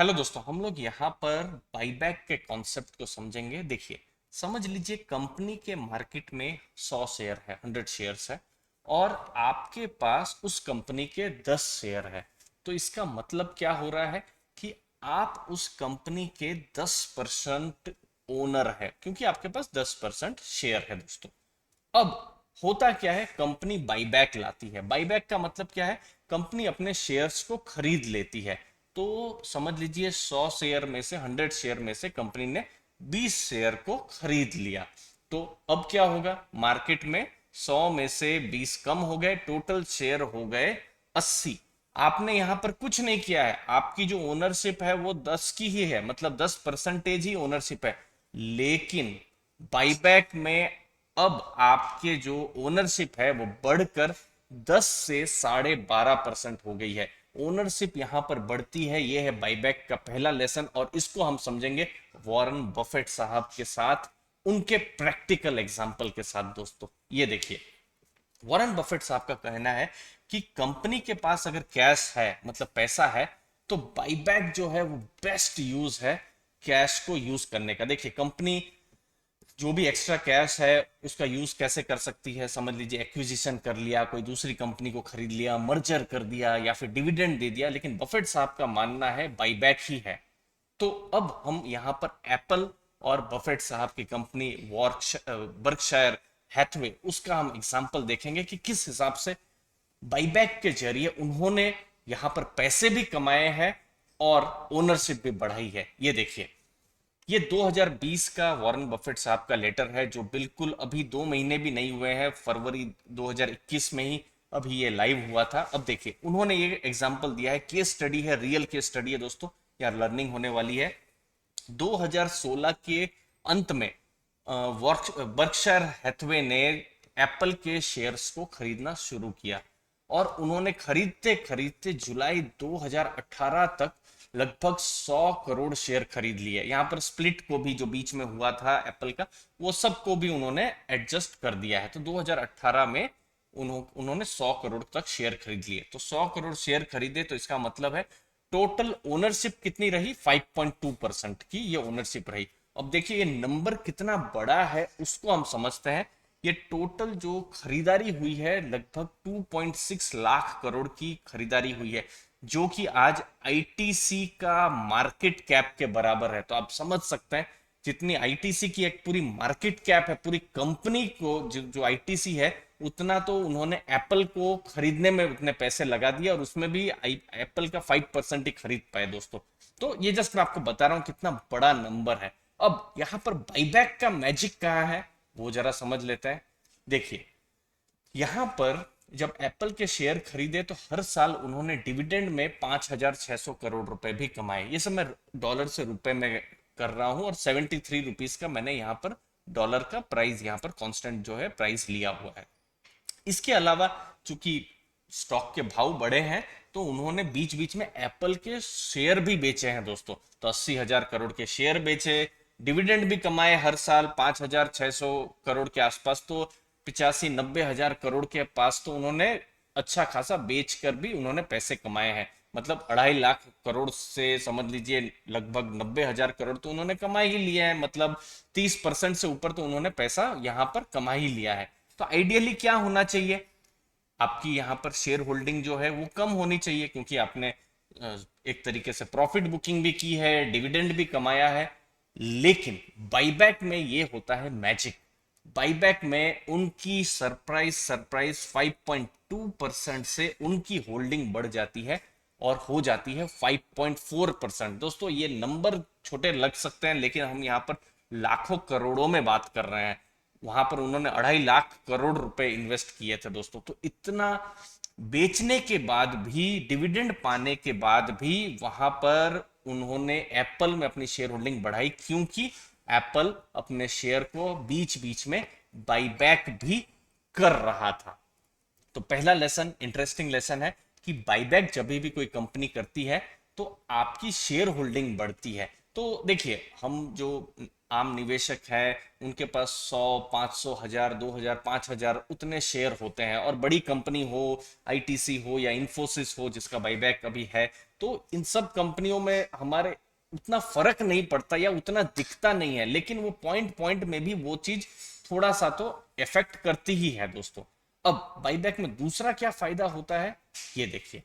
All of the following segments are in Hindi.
हेलो दोस्तों, हम लोग यहाँ पर बाईबैक के कॉन्सेप्ट को समझेंगे। देखिए, समझ लीजिए कंपनी के मार्केट में 100 शेयर है, 100 शेयर्स है और आपके पास उस कंपनी के 10 शेयर है। तो इसका मतलब क्या हो रहा है कि आप उस कंपनी के 10% ओनर है, क्योंकि आपके पास 10% शेयर है दोस्तों। अब होता क्या है, कंपनी बाईबैक लाती है। बाईबैक का मतलब क्या है? कंपनी अपने शेयर्स को खरीद लेती है। तो समझ लीजिए 100 शेयर में से, 100 शेयर में से कंपनी ने 20 शेयर को खरीद लिया। तो अब क्या होगा, मार्केट में 100 में से 20 कम हो गए, टोटल शेयर हो गए 80। आपने यहां पर कुछ नहीं किया है, आपकी जो ओनरशिप है वो 10 की ही है, मतलब 10% ही ओनरशिप है। लेकिन बाईबैक में अब आपके जो ओनरशिप है वो बढ़कर 10 से 12.5% हो गई है। ओनरशिप यहां पर बढ़ती है, यह है बाईबैक का पहला लेसन, और इसको हम समझेंगे वॉरेन बफेट साहब के साथ, उनके प्रैक्टिकल एग्जाम्पल के साथ। दोस्तों ये देखिए, वॉरेन बफेट साहब का कहना है कि कंपनी के पास अगर कैश है, मतलब पैसा है, तो बाईबैक जो है वो बेस्ट यूज है कैश को यूज करने का। देखिए, कंपनी जो भी एक्स्ट्रा कैश है उसका यूज कैसे कर सकती है। समझ लीजिए एक्विजिशन कर लिया, कोई दूसरी कंपनी को खरीद लिया, मर्जर कर दिया, या फिर डिविडेंड दे दिया। लेकिन बफेट साहब का मानना है बाईबैक ही है। तो अब हम यहाँ पर एप्पल और बफेट साहब की कंपनी बर्कशायर हैथवे, उसका हम एग्जांपल देखेंगे कि किस हिसाब से बाईबैक के जरिए उन्होंने यहां पर पैसे भी कमाए हैं और ओनरशिप भी बढ़ाई है। ये देखिए, ये 2020 का वॉरेन बफेट साहब का लेटर है, जो बिल्कुल अभी 2 महीने भी नहीं हुए हैं, फरवरी 2021 में ही अभी ये लाइव हुआ था। अब देखिए, उन्होंने ये एग्जांपल दिया है, केस स्टडी है, रियल केस स्टडी है दोस्तों, यार लर्निंग होने वाली है। 2016 के अंत में बर्कशायर हैथवे ने एप्पल के शेयर्स को खरीदना शुरू किया, और उन्होंने खरीदते खरीदते जुलाई 2018 तक लगभग 100 करोड़ शेयर खरीद लिए। यहां पर स्प्लिट को भी, जो बीच में हुआ था एप्पल का, वो सब को भी उन्होंने एडजस्ट कर दिया है। तो 2018 में उन्होंने 100 करोड़ तक शेयर खरीद लिए। तो 100 करोड़ शेयर खरीदे, तो इसका मतलब है टोटल ओनरशिप कितनी रही? 5.2% की ये ओनरशिप रही। अब देखिए ये नंबर कितना बड़ा है, उसको हम समझते हैं। ये टोटल जो खरीदारी हुई है, लगभग 2.6 लाख करोड़ की खरीदारी हुई है, जो कि आज आईटीसी का मार्केट कैप के बराबर है। तो आप समझ सकते हैं, जितनी आईटीसी की एक पूरी मार्केट कैप है, पूरी कंपनी को जो आईटीसी है, उतना तो उन्होंने एप्पल को खरीदने में उतने पैसे लगा दिए, और उसमें भी एप्पल का 5% ही खरीद पाए दोस्तों। तो ये जस्ट मैं आपको बता रहा हूं कितना बड़ा नंबर है। अब यहां पर बाईबैक का मैजिक कहाँ है, वो जरा समझ लेते हैं। देखिए, यहां पर जब एप्पल के शेयर खरीदे, तो हर साल उन्होंने डिविडेंड में 5,600 करोड़ रुपए भी कमाए। ये सब मैं डॉलर से रुपए में कर रहा हूं, और 73 रुपीज का मैंने यहां पर डॉलर का प्राइस, यहां पर कांस्टेंट जो है प्राइस लिया हुआ है। इसके अलावा चूंकि स्टॉक के भाव बढ़े हैं, तो उन्होंने बीच बीच में एप्पल के शेयर भी बेचे हैं दोस्तों। तो 80,000 करोड़ के शेयर बेचे, डिविडेंड भी कमाए हर साल 5,600 करोड़ के आसपास। तो 85-90 हजार करोड़ के पास तो उन्होंने अच्छा खासा बेच कर भी उन्होंने पैसे कमाए हैं। मतलब 2.5 लाख करोड़ से समझ लीजिए लगभग 90,000 करोड़ तो उन्होंने कमा ही लिया है। मतलब 30% से ऊपर तो उन्होंने पैसा यहां पर कमा ही लिया है। तो आइडियली क्या होना चाहिए, आपकी यहां पर शेयर होल्डिंग जो है वो कम होनी चाहिए, क्योंकि आपने एक तरीके से प्रॉफिट बुकिंग भी की है, डिविडेंड भी कमाया है। लेकिन बाईबैक में ये होता है मैजिक। बाईबैक में उनकी सरप्राइज सरप्राइज 5.2% से उनकी होल्डिंग बढ़ जाती है, और हो जाती है 5.4%। दोस्तों ये नंबर छोटे लग सकते हैं, लेकिन हम यहाँ पर लाखों करोड़ों में बात कर रहे हैं। वहां पर उन्होंने 2.5 लाख करोड़ रुपए इन्वेस्ट किए थे दोस्तों। तो इतना बेचने के बाद भी, डिविडेंड पाने के बाद भी, वहां पर उन्होंने एप्पल में अपनी शेयर होल्डिंग बढ़ाई, क्योंकि एप्पल अपने शेयर को बीच बीच में बाईबैक भी कर रहा था। तो पहला लेसन, इंटरेस्टिंग लेसन है कि बाईबैक जब भी कोई कंपनी करती है, तो आपकी शेयर होल्डिंग बढ़ती है। तो देखिए, हम जो आम निवेशक हैं, उनके पास 100, 500, 1000, 2000, 5000 उतने शेयर होते हैं। और बड़ी कंपनी हो, आईटीसी हो या इंफोसिस हो, जिसका बाईबैक अभी है, तो इन सब कंपनियों में हमारे उतना फर्क नहीं पड़ता या उतना दिखता नहीं है, लेकिन वो पॉइंट पॉइंट में भी वो चीज थोड़ा सा तो इफेक्ट करती ही है दोस्तों। अब बाईबैक में दूसरा क्या फायदा होता है, ये देखिए,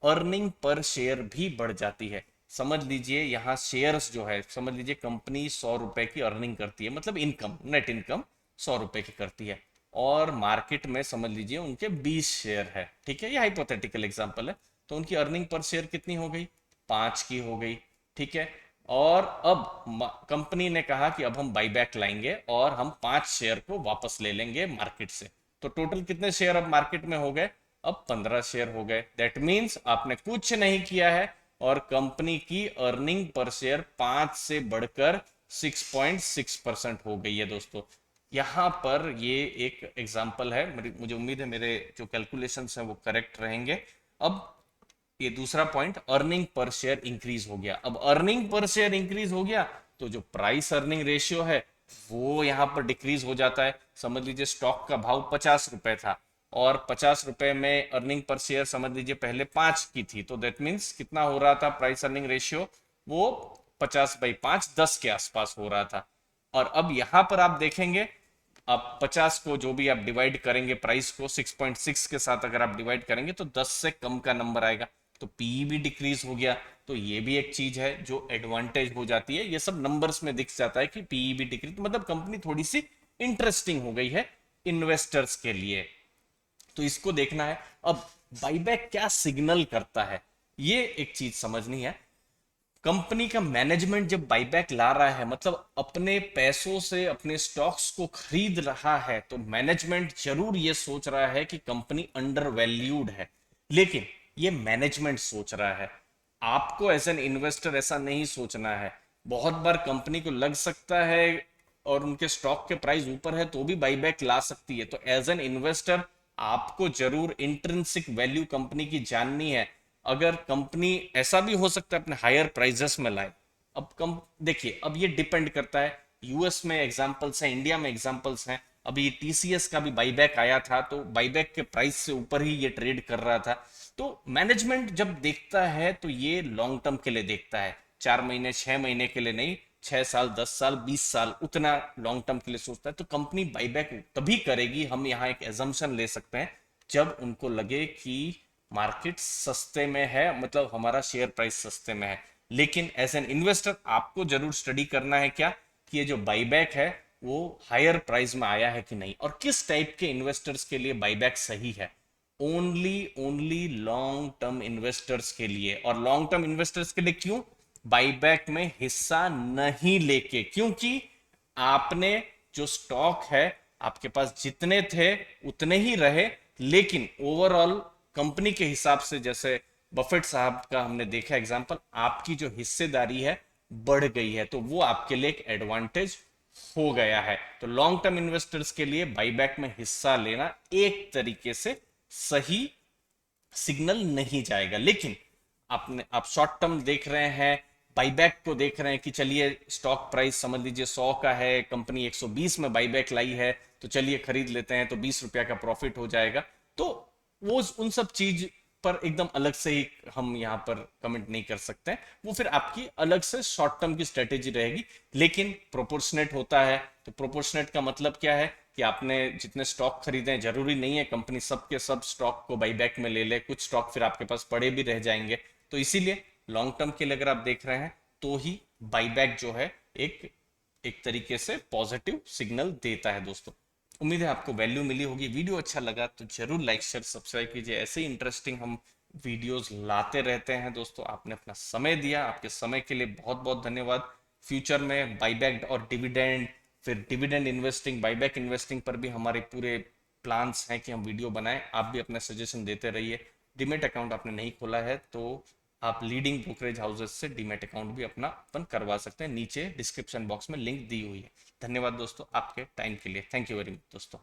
अर्निंग पर शेयर भी बढ़ जाती है। समझ लीजिए यहाँ शेयर्स जो है, समझ लीजिए कंपनी 100 रुपए की अर्निंग करती है, मतलब इनकम, नेट इनकम 100 रुपए की करती है, और मार्केट में समझ लीजिए उनके 20 शेयर है, ठीक है, ये हाइपोथेटिकल एग्जांपल है। तो उनकी अर्निंग पर शेयर कितनी हो गई, 5 की हो गई, ठीक है। और अब कंपनी ने कहा कि अब हम बाईबैक लाएंगे और हम 5 शेयर को वापस ले लेंगे मार्केट से। तो टोटल कितने शेयर अब मार्केट में हो गए, अब 15 शेयर हो गए। दैट मीन्स आपने कुछ नहीं किया है और कंपनी की अर्निंग पर शेयर 5 से बढ़कर 6.6% हो गई है दोस्तों। यहां पर ये एक एग्जांपल है, मुझे उम्मीद है मेरे जो कैलकुलेशंस हैं वो करेक्ट रहेंगे। अब ये दूसरा point, earning per share increase हो गया। अब अर्निंग पर शेयर इंक्रीज हो गया तो जो प्राइस अर्निंग रेशियो है वो यहां पर डिक्रीज हो जाता है। समझ लीजिए स्टॉक का भाव 50 रुपए था और 50 रुपए में अर्निंग पर शेयर समझ लीजिए पहले 5 की थी, तो दैट मीन्स कितना हो रहा था प्राइस अर्निंग रेशियो, वो 50/5 10 के आसपास हो रहा था। और अब यहां पर आप देखेंगे, आप 50 को जो भी आप डिवाइड करेंगे प्राइस को 6.6 के साथ अगर आप डिवाइड करेंगे तो 10 से कम का नंबर आएगा, तो पीई भी डिक्रीज हो गया। तो ये भी एक चीज है जो एडवांटेज हो जाती है, ये सब नंबर्स में दिख जाता है कि पीई भी डिक्रीज, मतलब कंपनी थोड़ी सी इंटरेस्टिंग हो गई है इन्वेस्टर्स के लिए। तो इसको देखना है। अब बाईबैक क्या सिग्नल करता है, ये एक चीज समझनी है। कंपनी का मैनेजमेंट जब बाईबैक ला रहा है, मतलब अपने पैसों से अपने स्टॉक्स को खरीद रहा है, तो मैनेजमेंट जरूर ये सोच रहा है कि कंपनी अंडर वैल्यूड है। लेकिन ये मैनेजमेंट सोच रहा है, आपको एज एन इन्वेस्टर ऐसा नहीं सोचना है। बहुत बार कंपनी को लग सकता है और उनके स्टॉक के प्राइस ऊपर है तो भी बाईबैक ला सकती है। तो एज एन इन्वेस्टर आपको जरूर इंट्रिंसिक वैल्यू कंपनी की जाननी है। अगर कंपनी, ऐसा भी हो सकता है अपने हायर प्राइजेस में लाए। अब कम देखिए, अब ये डिपेंड करता है, यूएस में एग्जांपल्स हैं, इंडिया में एग्जांपल्स हैं। अभी टीसीएस का भी बाईबैक आया था तो बाईबैक के प्राइस से ऊपर ही ये ट्रेड कर रहा था। तो मैनेजमेंट जब देखता है तो ये लॉन्ग टर्म के लिए देखता है, 4 महीने 6 महीने के लिए नहीं, 6 साल 10 साल 20 साल, उतना लॉन्ग टर्म के लिए सोचता है। तो कंपनी बाईबैक तभी करेगी, हम यहाँ एक एजम्पशन ले सकते हैं, जब उनको लगे कि मार्केट सस्ते में है, मतलब हमारा शेयर प्राइस सस्ते में है। लेकिन एज एन इन्वेस्टर आपको जरूर स्टडी करना है क्या, कि ये जो बाईबैक है वो हायर प्राइस में आया है कि नहीं, और किस टाइप के इन्वेस्टर्स के लिए बाईबैक सही है। Only only long term investors के लिए। और लॉन्ग टर्म इन्वेस्टर्स के लिए क्यों बाईबैक में हिस्सा नहीं लेके, क्योंकि आपने जो स्टॉक है आपके पास जितने थे उतने ही रहे, लेकिन ओवरऑल कंपनी के हिसाब से, जैसे बफेट साहब का हमने देखा एग्जांपल, आपकी जो हिस्सेदारी है बढ़ गई है, तो वो आपके लिए एक एडवांटेज हो गया है। तो लॉन्ग टर्म इन्वेस्टर्स के लिए बाईबैक में हिस्सा लेना एक तरीके से सही सिग्नल नहीं जाएगा। लेकिन आप शॉर्ट टर्म देख रहे हैं, बाईबैक को देख रहे हैं कि चलिए स्टॉक प्राइस समझ लीजिए 100 का है, कंपनी 120 में बाईबैक लाई है, तो चलिए खरीद लेते हैं, तो 20 रुपया का प्रॉफिट हो जाएगा। तो वो उन सब चीज पर एकदम अलग से ही हम यहाँ पर कमेंट नहीं कर सकते हैं, वो फिर आपकी अलग से शॉर्ट टर्म की स्ट्रेटेजी रहेगी। लेकिन प्रोपोर्शनेट होता है, तो प्रोपोर्शनेट का मतलब क्या है कि आपने जितने स्टॉक खरीदे हैं, जरूरी नहीं है कंपनी सब के सब स्टॉक को बाईबैक में ले ले, कुछ स्टॉक फिर आपके पास पड़े भी रह जाएंगे। तो इसीलिए लॉन्ग टर्म के लिए अगर आप देख रहे हैं तो ही बाईबैक जो है एक एक तरीके से पॉजिटिव सिग्नल देता है दोस्तों। उम्मीद है आपको वैल्यू मिली होगी। वीडियो अच्छा लगा तो जरूर लाइक शेयर सब्सक्राइब कीजिए, ऐसे ही इंटरेस्टिंग हम वीडियोस लाते रहते हैं दोस्तों। आपने अपना समय दिया, आपके समय के लिए बहुत बहुत धन्यवाद। फ्यूचर में बाईबैक और डिविडेंड, फिर डिविडेंड इन्वेस्टिंग, बाईबैक इन्वेस्टिंग पर भी हमारे पूरे प्लान्स हैं कि हम वीडियो बनाएं। आप भी अपना सजेशन देते रहिए। डीमेट अकाउंट आपने नहीं खोला है तो आप लीडिंग ब्रोकरेज हाउसेस से डीमेट अकाउंट भी अपना ओपन करवा सकते हैं, नीचे डिस्क्रिप्शन बॉक्स में लिंक दी हुई है। धन्यवाद दोस्तों आपके टाइम के लिए, थैंक यू वेरी मच दोस्तों।